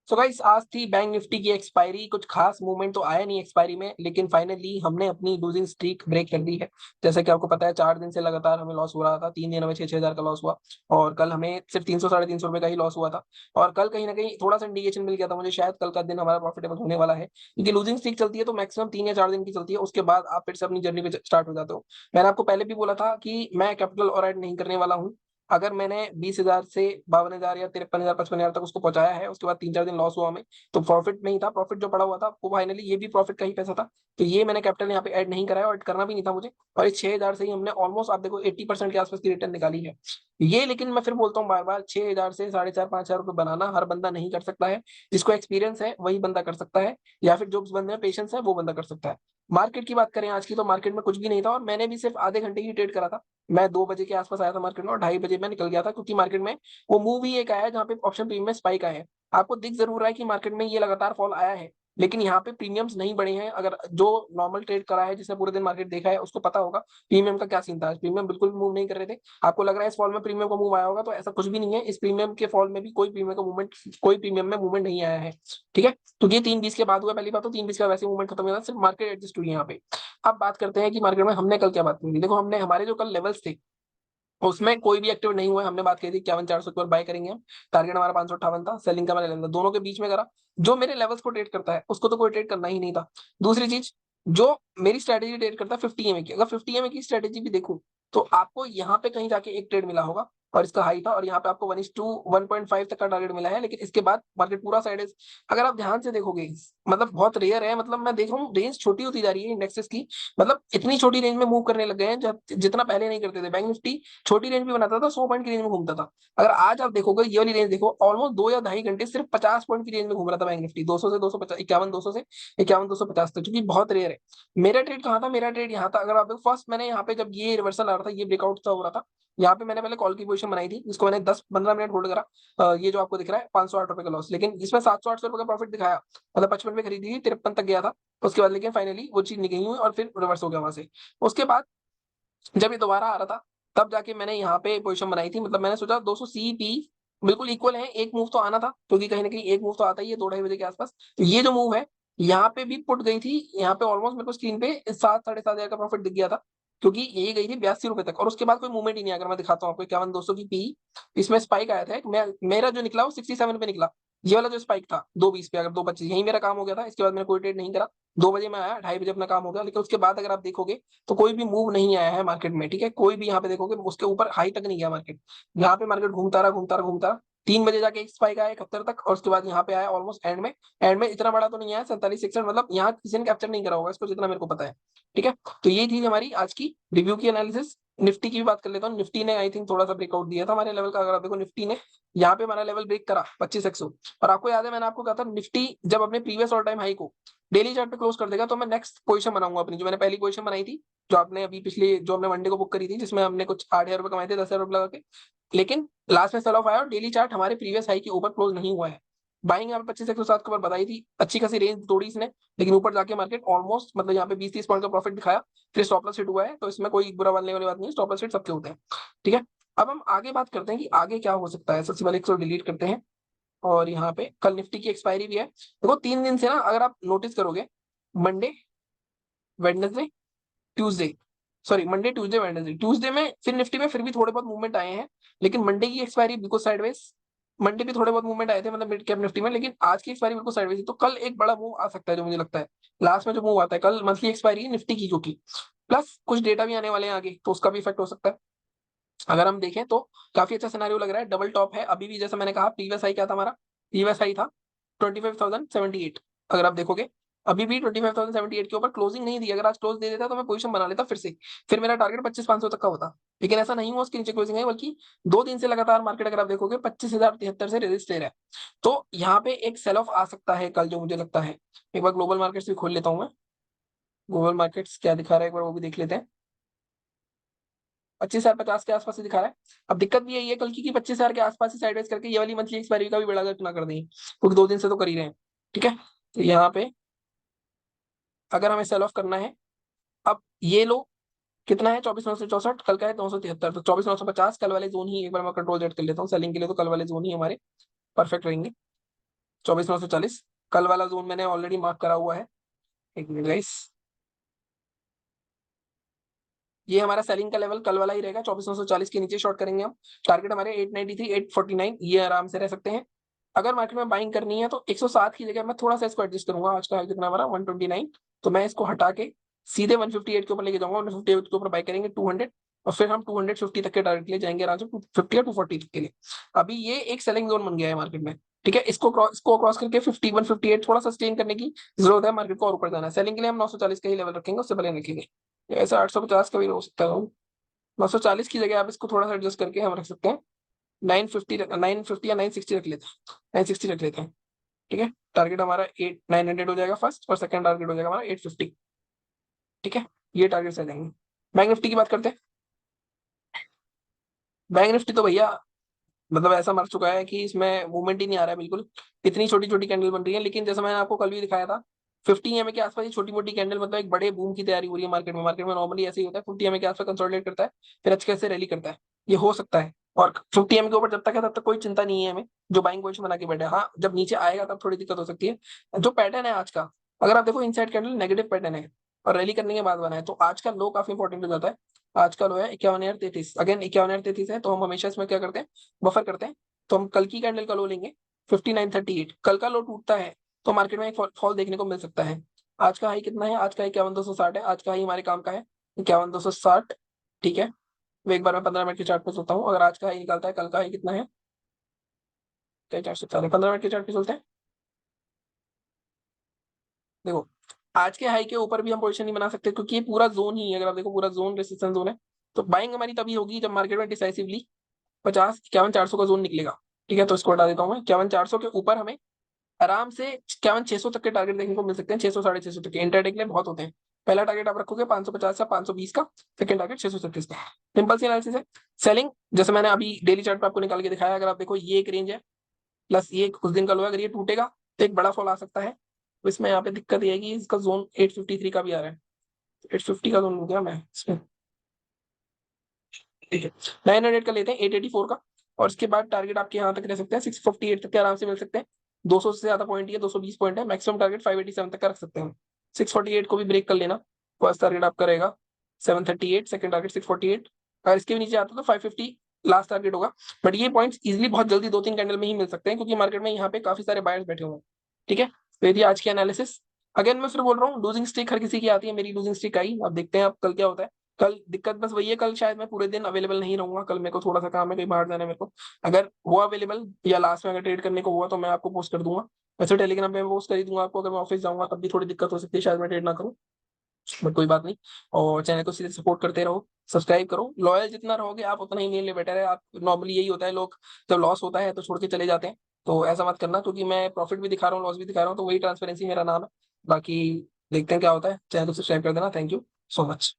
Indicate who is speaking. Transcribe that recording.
Speaker 1: So guys आज थी bank Nifty की एक्सपायरी। कुछ खास मूवमेंट तो आया नहीं एक्सपायरी में, लेकिन फाइनली हमने अपनी लूजिंग स्ट्रीक ब्रेक कर दी है। जैसे कि आपको पता है 4 दिन से लगातार हमें लॉस हो रहा था, 3 दिन हमें 6-6 हजार का लॉस हुआ और कल हमें सिर्फ 300 साढ़े 300 रुपए का ही लॉस हुआ था। और कल कहीं ना कहीं थोड़ा सा इंडिकेशन मिल गया था मुझे, शायद कल का दिन हमारा प्रॉफिटेबल होने वाला है, क्योंकि लूजिंग स्ट्रीक चलती है तो मैक्सिमम 3 या 4 दिन की चलती है, उसके बाद आप फिर से अपनी जर्नी पे स्टार्ट हो जाते हो। मैंने आपको पहले भी बोला था कि मैं कैपिटल और ऐड नहीं करने वाला हूँ। अगर मैंने 20 हजार से 52 हजार या 53 हजार 55 हजार तक उसको पहुंचाया है, उसके बाद 3-4 दिन लॉस हुआ हमें, तो प्रॉफिट में ही था। प्रॉफिट जो पड़ा हुआ था वो फाइनली ये भी प्रॉफिट का ही पैसा था। तो ये मैंने कैपिटल यहाँ पे ऐड नहीं कराया और ऐड करना भी नहीं था मुझे। और इस 6 हजार से ही हमने ऑलमोस्ट आप देखो 80% के आसपास की रिटर्न निकाली है ये। लेकिन मैं फिर बोलता हूँ बार बार, 6 हजार से 4.5-5 हजार रुपये बनाना हर बंदा नहीं कर सकता है। जिसको एक्सपीरियंस है वही बंदा कर सकता है, या फिर जो बंदे में पेशेंस है वो बंदा कर सकता है। मार्केट की बात करें आज की, तो मार्केट में कुछ भी नहीं था और मैंने भी सिर्फ आधे घंटे की ट्रेड करा था। मैं 2 बजे के आसपास आया था मार्केट में और 2:30 बजे मैं निकल गया था, क्योंकि मार्केट में वो मूव ही एक आया है जहाँ पे ऑप्शन प्रीमियम में स्पाइक आया है। आपको दिख जरूर रहा है कि मार्केट में ये लगातार फॉल आया है, लेकिन यहाँ पे प्रीमियम्स नहीं बढ़े हैं। अगर जो नॉर्मल ट्रेड करा है, जिसने पूरे दिन मार्केट देखा है, उसको पता होगा प्रीमियम का क्या सीन था। प्रीमियम बिल्कुल भी मूव नहीं कर रहे थे। आपको लग रहा है इस फॉल में प्रीमियम का मूव आया होगा, तो ऐसा कुछ भी नहीं है। इस प्रीमियम के फॉल में भी कोई प्रीमियम का मूवमेंट, कोई प्रीमियम में मूवमेंट नहीं आया है। ठीक है, तो ये 3:20 के बाद हुआ। पहली बात तो 3:20 का वैसे मूवमेंट खत्म हुआ, सिर्फ मार्केट एडजस्ट हुई है यहाँ पे। अब बात करते हैं कि मार्केट में हमने कल क्या बात की थी। देखो, हमने हमारे जो कल लेवल्स थे उसमें कोई भी एक्टिव नहीं हुआ है। हमने बात कही थी 51-400 के ऊपर बाय करेंगे हम। टारगेट हमारा 558 था, सेलिंग का हमारा 11 था, दोनों के बीच में करा। जो मेरे लेवल्स को ट्रेड करता है उसको तो कोई ट्रेड करना ही नहीं था। दूसरी चीज, जो मेरी स्ट्रेटेजी ट्रेड करता है 50 EMA की, अगर 50 EMA की स्ट्रेटेजी भी देखूं तो आपको यहाँ पे कहीं जाके एक ट्रेड मिला होगा और इसका हाई था, और यहाँ पे आपको 1:1.5 तक का टारगेट मिला है, लेकिन इसके बाद मार्केट पूरा साइड। अगर आप ध्यान से देखोगे, मतलब बहुत रेयर है, मतलब मैं देख रहा हूँ रेंज छोटी होती जा रही है इंडेक्सेस की। मतलब इतनी छोटी रेंज में मूव करने लग गए हैं जितना पहले नहीं करते थे। बैंक निफ्टी छोटी रेंज भी बनाता था, 100 पॉइंट की रेंज में घूमता था। अगर आज आप देखोगे ये वाली रेंज देखो, ऑलमोस्ट 2 या ढाई घंटे सिर्फ 50 पॉइंट की रेंज में घूम रहा था बैंक निफ्टी, 200 से 250, 51-200 से 51-250 तक, जो कि बहुत रेयर है। मेरा ट्रेड कहाँ था? मेरा ट्रेड यहाँ था। अगर आप देखो फर्स्ट मैंने यहाँ पे जब ये रिवर्सल आ रहा था, ये ब्रेकआउट सा हो रहा था, यहाँ पे मैंने पहले कॉल की पोजीशन बनाई थी, जिसको मैंने 10-15 मिनट होल्ड करा। ये जो आपको दिख रहा है 508 रुपए का लॉस, लेकिन इसमें 700-800 रुपए का प्रॉफिट दिखाया। मतलब 55 में खरीदी थी, 53 तक गया था। उसके बाद लेकिन फाइनली वो चीज निकली हुई और फिर रिवर्स हो गया वहां से। उसके बाद जब ये दोबारा आ रहा था, तब जाके मैंने यहाँ पे पोजीशन बनाई थी। मतलब मैंने सोचा 200 सी पी बिल्कुल इक्वल है, एक मूव तो आना था, क्योंकि कहीं ना कहीं एक मूव तो आता ही है 2-2:30 बजे के आसपास। तो ये जो मूव है, यहाँ पे भी पुट गई थी। यहाँ पे ऑलमोस्ट मेरे को स्क्रीन पे 7-7.5 हजार का प्रॉफिट दिख गया था, क्योंकि ये गई थी 82 रुपए तक और उसके बाद कोई मूवमेंट ही नहीं। अगर मैं दिखाता हूँ आपको 51-200 की पी, इसमें स्पाइक आया था मेरा जो निकला वो 67 पे निकला। ये वाला जो स्पाइक था 2:20 पे, अगर 2:25 यही मेरा काम हो गया था। इसके बाद मैंने कोई ट्रेड नहीं करा। 2 बजे में आया, 2:30 बजे अपना काम हो गया, लेकिन उसके बाद अगर आप देखोगे तो कोई भी मूव नहीं आया है मार्केट में। ठीक है, कोई भी यहाँ पे देखोगे उसके ऊपर हाई तक नहीं गया मार्केट। यहाँ पे मार्केट घूमता रहा घूमता रहा घूमता रहा। 3 बजे जाके एक स्पाइक आया 71 तक, और उसके बाद यहाँ पे आया ऑलमोस्ट एंड में। एंड में इतना बड़ा तो नहीं आया, 47-61, मतलब यहाँ किसी ने कैप्चर नहीं करा होगा इसको, जितना मेरे को पता है। ठीक है, तो यही थी हमारी आज की रिव्यू की एनालिसिस। निफ्टी की भी बात कर लेता हूँ। निफ्टी ने आई थिंक थोड़ा सा ब्रेकआउट दिया था हमारे लेवल का। अगर आप देखो निफ्टी ने यहाँ पे हमारा लेवल ब्रेक करा 25-100। और आपको याद है मैंने आपको कहा था निफ्टी जब अपने प्रीवियस ऑल टाइम हाई को डेली चार्ट पे क्लोज कर देगा, तो मैं नेक्स्ट पोजीशन बनाऊंगा अपनी, जो मैंने पहली पोजीशन बनाई थी, जो आपने अभी पिछले जो हमने वनडे को बुक करी थी, जिसमें हमने कुछ 8 हजार रुपए कमाए थे 10 हजार रुपए लगा के। लेकिन लास्ट में सेल ऑफ आया और डेली चार्ट हमारे प्रीवियस हाई के ऊपर क्लोज नहीं हुआ है। बाइंग यहाँ पे 25-107 के ऊपर बताई थी, अच्छी खासी रेंज तोड़ी इसने, लेकिन ऊपर जाके मार्केट ऑलमोस्ट मतलब यहाँ पे 20-30 पॉइंट का प्रॉफिट दिखाया। फिर स्टॉप लॉस हिट हुआ है, तो इसमें कोई बुरा बनने वाली बात नहीं है, स्टॉप लॉस हिट सबके होते हैं। ठीक है, अब हम आगे बात करते हैं कि आगे क्या हो सकता है। सबसे पहले इसको डिलीट करते हैं। और यहाँ पे कल निफ्टी की एक्सपायरी भी है। देखो 3 दिन से ना, अगर आप नोटिस करोगे, Monday, Wednesday, Tuesday, sorry Monday Tuesday Wednesday, Tuesday में फिर निफ्टी में फिर भी थोड़े बहुत मूवमेंट आए हैं, लेकिन मंडे की एक्सपायरी बिल्कुल साइडवेज। मंडे भी थोड़े बहुत मूवमेंट आए थे, मतलब मिड कैप निफ्टी में, लेकिन आज की एक्सपायरी बिल्कुल साइडवेज थी। तो कल एक बड़ा मूव आ सकता है, जो मुझे लगता है लास्ट में जो मूव आता है कल, मंथली एक्सपायरी निफ्टी की, जो की प्लस कुछ डेटा भी आने वाले हैं आगे, तो उसका भी इफेक्ट हो सकता है। अगर हम देखें तो काफी अच्छा सिनेरियो लग रहा है। डबल टॉप है अभी भी, जैसा मैंने कहा प्रीवियस हाई क्या था हमारा, प्रीवियस हाई था 25,078। अगर आप देखोगे अभी भी 25,078 के ऊपर क्लोजिंग नहीं दी। अगर आज क्लोज दे देता तो मैं पोजीशन बना लेता फिर से, फिर मेरा टारगेट 25,500 तक का होता। लेकिन ऐसा नहीं हुआ, उसके नीचे क्लोजिंग है, बल्कि 2 दिन से लगातार मार्केट अगर आप देखोगे 25,073 से रजिस्टर है। तो यहाँ पे एक सेल ऑफ आ सकता है कल, जो मुझे लगता है। एक बार ग्लोबल मार्केट्स भी खोल लेता हूँ मैं। ग्लोबल मार्केट्स क्या दिखा रहा है एक बार वो भी देख लेते हैं। 25,050 के आसपास ही दिखा रहा है। अब दिक्कत भी यही है कल की, कि 25,000 के आसपास ही साइडवेज करके ये वाली मंथली एक्सपायरी का भी बड़ा गर्क ना कर दें, क्योंकि 2 दिन से तो कर ही रहे हैं। ठीक है, तो यहाँ पे अगर हमें सेल ऑफ करना है, अब ये लो कितना है, 24,964, कल का है 973, तो 24,950 कल वाले जोन ही एक बार मैं कंट्रोल जेड कर लेता हूँ सेलिंग के लिए, तो कल वाले जोन ही हमारे परफेक्ट रहेंगे। 24,940 कल वाला जोन मैंने ऑलरेडी मार्क करा हुआ है। एक मिनट गाइस, ये हमारा सेलिंग का लेवल कल वाला ही रहेगा, 24,940 के नीचे शॉर्ट करेंगे हम। टारगेट हमारे 893, 849 ये आराम से रह सकते हैं। अगर मार्केट में बाइंग करनी है तो 107 की जगह मैं थोड़ा सा इसको एडजस्ट करूंगा। आज का हाई कितना हमारा 129, तो मैं इसको हटा के सीधे 158 के ऊपर लेके जाऊंगा। 158 के ऊपर बाई करेंगे 200, और फिर हम 250 तक के टारगेट ले जाएंगे आराम से, 250 या 240 तक के लिए। अभी ये एक सेलिंग जोन बन गया है मार्केट में, ठीक है। इसको क्रॉस करके 50, 158 थोड़ा सस्टेन करने की जरूरत है, मार्केट को और ऊपर जाना है। सेलिंग के लिए हम 940 का ही लेवल रखेंगे, उससे पहले रखेंगे। ऐसा 850 का भी हो सकता है। 940 की जगह आप इसको थोड़ा सा एडजस्ट करके हम रख सकते हैं 950, 950 या 960 रख लेते हैं, 960 रख लेते हैं, ठीक है। टारगेट हमारा 900 हो जाएगा फर्स्ट, और सेकंड टारगेट हो जाएगा हमारा 850, ठीक है। ये टारगेट से जाएंगे। बैंक निफ्टी की बात करते हैं। बैंक निफ्टी तो भैया मतलब ऐसा मर चुका है कि इसमें मूवमेंट ही नहीं आ रहा है बिल्कुल। इतनी छोटी छोटी कैंडल बन रही है, लेकिन जैसा मैंने आपको कल भी दिखाया था, 50 EMA के आसपास ये छोटी मोटी कैंडल मतलब एक बड़े बूम की तैयारी हो रही है मार्केट में। मार्केट में नॉर्मली ऐसे ही होता है, 50 EMA के आसपास कंसोलिडेट करता है, फिर अच्छे से रैली करता है। ये हो सकता है, और 50 EMA के ऊपर जब तक है तब तक कोई चिंता नहीं है हमें, जो बाइंग पोजीशन बना के बैठे हैं। हाँ, जब नीचे आएगा तब थोड़ी दिक्कत हो सकती है। जो पैटर्न है आज का, अगर आप देखो इनसाइड कैंडल नेगेटिव पैटर्न है और रैली करने के बाद बना है, तो आज का लो काफी इंपॉर्टेंट हो जाता है। आज का लो है 51,33, अगेन 51,33 है, तो हम हमेशा इसमें क्या करते हैं, बफर करते हैं। तो हम कल की कैंडल का लो लेंगे 5938, कल का लो टूटता है तो मार्केट में एक फॉल देखने को मिल सकता है। आज का हाई कितना है, आज का 51,260 है, आज का हाई हमारे काम का है 51,260, ठीक है। वो एक बार मैं 15 मिनट के चार्ट पे सोता हूँ, अगर आज का हाई निकालता है, कल का हाई कितना है, क्या चार्ट से चल 15 मिनट के चार्ट पे चलते हैं। देखो, आज के हाई के ऊपर भी हम पोजीशन नहीं बना सकते, क्योंकि ये पूरा जोन ही है। अगर आप देखो पूरा जोन रेसिस्टेंस जोन है, तो बाइंग हमारी तभी होगी जब मार्केट में डिसाइसिवली 50, 51, 400 का जोन निकलेगा, ठीक है। तो इसको हटा देता हूँ मैं। 51, 400 के ऊपर हमें आराम से 51, 600 तक के टारगेट देखने को मिल सकते हैं। 600, 650 तक के इंटरडे के लिए बहुत होते हैं। पहला टारगेट आप रखोगे 550 या 520 का, सेकंड टारगेट 636 का। सिंपल सी एनालिसिस है। सेलिंग जैसे मैंने अभी डेली चार्ट पे आपको निकाल के दिखाया, अगर आप देखो ये एक रेंज है, प्लस ये उस दिन का लो है, अगर ये टूटेगा तो एक बड़ा फॉल आ सकता है। तो इसमें यहाँ पे दिक्कत ये है कि इसका जोन 853 का भी आ रहा है, 850 का जोन हो गया मैं इसमें, ठीक है। 900 का लेते हैं, 884 का, और इसके बाद टारगेट आपके यहाँ तक रह सकते हैं, 658 तक के आराम से मिल सकते हैं। 200 से ज्यादा पॉइंट ही है, 220 पॉइंट है, मैक्सिमम टारगेट 587 तक का रख सकते हैं। 648 को भी ब्रेक कर लेना, फर्स्ट टारगेट आपका रहेगा 738, सेकंड टारगेट 648। अगर इसके भी नीचे आता तो 550 लास्ट टारगेट होगा। बट ये पॉइंट्स इजीली बहुत जल्दी 2-3 कैंडल में ही मिल सकते हैं, क्योंकि मार्केट में यहाँ पे काफी सारे बायर्स बैठे हुए हैं, ठीक है। तो यदि आज की एनालिसिस, अगेन मैं फिर बोल रहा हूँ, लूजिंग स्ट्रीक हर किसी की आती है, मेरी लूजिंग स्ट्रीक आई। अब देखते हैं अब कल क्या होता है। कल दिक्कत बस वही है, कल शायद मैं पूरे दिन अवेलेबल नहीं रहूंगा, कल मेरे को थोड़ा सा काम है, कहीं बाहर जाना है मेरे को। अगर हुआ अवेलेबल या लास्ट में अगर ट्रेड करने को हुआ तो मैं आपको पोस्ट कर दूंगा। वैसे टेलीग्राम पे मैं पोस्ट कर ही दूंगा आपको। अगर मैं ऑफिस जाऊंगा तब भी थोड़ी दिक्कत हो सकती है, शायद मैं ट्रेड ना करूँ, बट कोई बात नहीं। और चैनल को सीधे सपोर्ट करते रहो, सब्सक्राइब करो। लॉयल जितना रहोगे आप उतना ही मेरे लिए बेटर है। आप नॉर्मली यही होता है, लोग जब लॉस होता है तो छोड़ के चले जाते हैं। तो ऐसा मत करना, क्योंकि मैं प्रॉफिट भी दिखा रहा हूँ, लॉस भी दिखा रहा हूँ, तो वही ट्रांसपेरेंसी मेरा नाम है। बाकी देखते हैं क्या होता है। चैनल को सब्सक्राइब कर देना। Thank you so much.